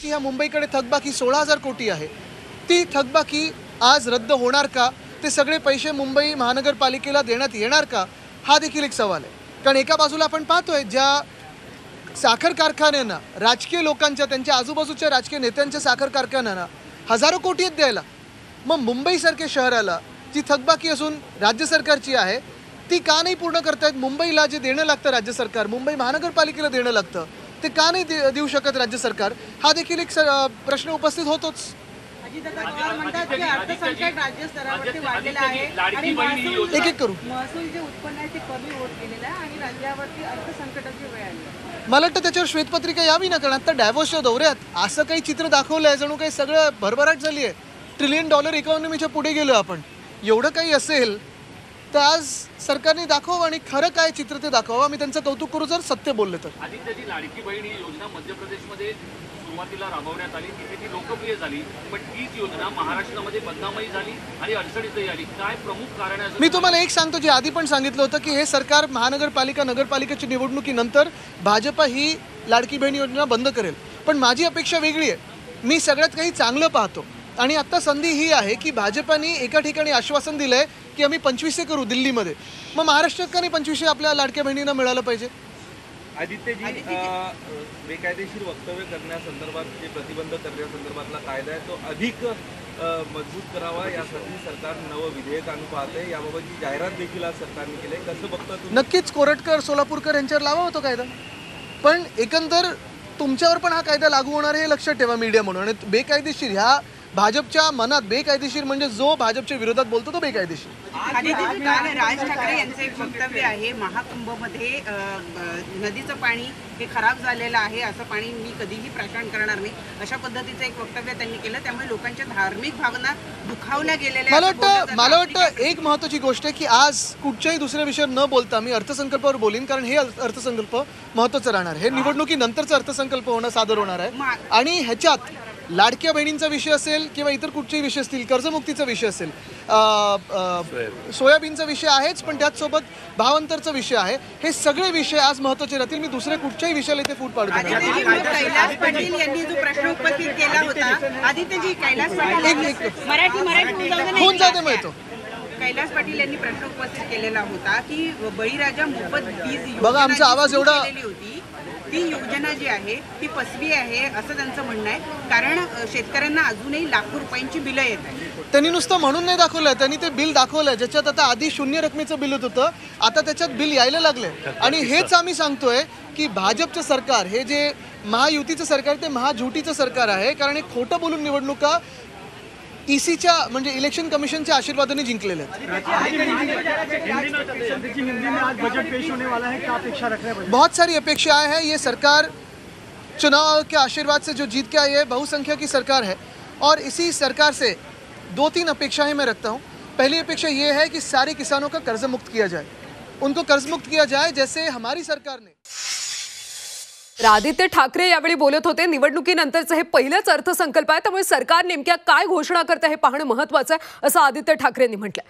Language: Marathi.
महाराष्ट्राची ह्या मुंबईकडे थकबाकी 16,000 कोटी आहे, ती थकबाकी आज रद्द होणार का? ते सगळे पैसे मुंबई महानगरपालिकेला देण्यात येणार का? हा देखील एक सवाल आहे. कारण एका बाजूला आपण पाहतोय ज्या साखर कारखान्यांना, राजकीय लोकांच्या, त्यांच्या आजूबाजूच्या राजकीय नेत्यांच्या साखर कारखान्यांना हजारो कोटी आहेत द्यायला, मग मुंबईसारख्या शहराला जी थकबाकी असून राज्य सरकारची आहे ती का नाही पूर्ण करतायत? मुंबईला जे देणं लागतं राज्य सरकार, मुंबई महानगरपालिकेला देणं लागतं, ते का नाही देऊ शकत राज्य सरकार? हा देखील एक प्रश्न उपस्थित होतोच. एक एक करू. मला वाटतं त्याच्यावर श्वेतपत्रिका यावी ना, कारण आता डॅव्होसच्या दौऱ्यात असं काही चित्र दाखवलंय जणू काही सगळं भरभराट झाली आहे. $1 ट्रिलियन इकॉनॉमीच्या पुढे गेलो आपण. एवढं काही असेल तर आज सरकारने दाखवावं आणि खरं काय चित्र ते दाखवावं. आम्ही त्यांचं कौतुक करू जर सत्य बोलले तर. आदित्यजी, लाडकी बहीण ही योजना मध्य प्रदेशमध्ये सुरुवातीला राबवण्यात आली, तिथे ती लोकप्रिय झाली, पण तीच योजना महाराष्ट्रामध्ये बदनामही झाली आणि अडचणीतही आली. काय प्रमुख कारण आहे? मी तुम्हाला एक सांगतो, जे आधी पण सांगितलं होतं की हे सरकार महानगरपालिका नगरपालिकेची निवडणुकीनंतर भाजपा ही लाडकी बहीण योजना बंद करेल, पण माझी अपेक्षा वेगळी आहे. मी सगळ्यात काही चांगलं पाहतो आणि आत्ता संधी ही आहे की भाजपाने एका ठिकाणी आश्वासन दिलंय की आम्ही 2500 करू दिल्लीमध्ये, मग महाराष्ट्रात का नाही 2500 आपल्या लाडक्या बहिणींना मिळालं पाहिजे? आदित्यजी, बेकायदेशीर वक्तव्य करण्यासंदर्भात जे प्रतिबंध करण्यासंदर्भातला कायदा आहे तो अधिक मजबूत करावा यासाठी सरकार नवं विधेयक आणून पाहते. याबाबतची जाहिरात देखील आज सरकारने केली आहे. कसं बघता तुम्ही? नक्कीच कोरटकर, सोलापूरकर यांच्यावर लावा होतो कायदा, पण एकंदर तुमच्यावर पण हा कायदा लागू होणार हे लक्षात ठेवा मीडिया म्हणून. आणि बेकायदेशीर ह्या भाजपच्या मनात बेकायदेशीर म्हणजे जो भाजपच्या विरोधात बोलतो तो बेकायदेशीर. राज ठाकरे यांचं एक वक्तव्य आहे, महाकुंभमध्ये नदीचं पाणी हे खराब झालेलं आहे, असं पाणी मी कधीही प्राशन करणार नाही, अशा पद्धतीचं एक वक्तव्य त्यांनी केलं. त्यामुळे लोकांच्या धार्मिक भावना दुखावल्या गेलेल्या. मला वाटतं एक महत्त्वाची गोष्ट आहे की आज कुठच्याही दुसऱ्या विषयावर न बोलता मी अर्थसंकल्पावर बोलीन, कारण हे अर्थसंकल्प महत्त्वाचं राहणार. हे निवडणुकीनंतरचा अर्थसंकल्प सादर होणार आहे आणि ह्याच्यात लाडक्या बहिणींचा विषय असेल किंवा इतर कुठचेही विषय असतील, कर्जमुक्तीचा विषय असेल, सोयाबीनचा विषय आहेच, पण त्याचसोबत भावांतरचा विषय आहे, हे सगळे विषय आज महत्त्वाचे राहतील. मी दुसऱ्या कुठच्याही विषयाला इथे फूट पाडू देणार. कैलास पाटील यांनी जो प्रश्न उपस्थित केला होता, आदित्यजी, कैलास कैलास पाटील यांनी प्रश्न उपस्थित केलेला होता की बळीराजा मोफत वीज बघा, आमचा आवाज एवढा होती, ती योजना जी आहे ती फसवी आहे असं त्यांचं म्हणणं आहे. कारण शेतकऱ्यांना अजूनही लाखो रुपयांची बिलं येत आहेत. त्यांनी नुसतं म्हणून नाही दाखवलंय, त्यांनी ते बिल दाखवलंय ज्याच्यात आता आधी 0 रकमेचं बिल होतं, आता त्याच्यात बिल यायला लागले. आणि हेच आम्ही सांगतोय की भाजपचं सरकार, हे जे महायुतीचं सरकार, ते महाझुटीचं सरकार आहे. कारण हे खोटं बोलून निवडणुका ईसीच्या म्हणजे इलेक्शन कमिशनच्या आशीर्वादाने जिंकलेले आहेत. बहुत सारी अपेक्षा है. ये सरकार चुनाव के आशीर्वाद से जो जीत के आई है, बहुसंख्या की सरकार है और इसी सरकार से 2-3 अपेक्षाएं मैं रखता हूँ. पहली अपेक्षा ये है कि सारे किसानों का कर्ज मुक्त किया जाए, उनको कर्ज मुक्त किया जाए जैसे हमारी सरकार ने. आदित्य ठाकरे यावेळी बोलत होते. निवडणुकीनंतरचं हे पहिलंच अर्थसंकल्प आहे, त्यामुळे सरकार नेमक्या काय घोषणा करते हे पाहणं महत्त्वाचं आहे, असं आदित्य ठाकरेंनी म्हटलंय.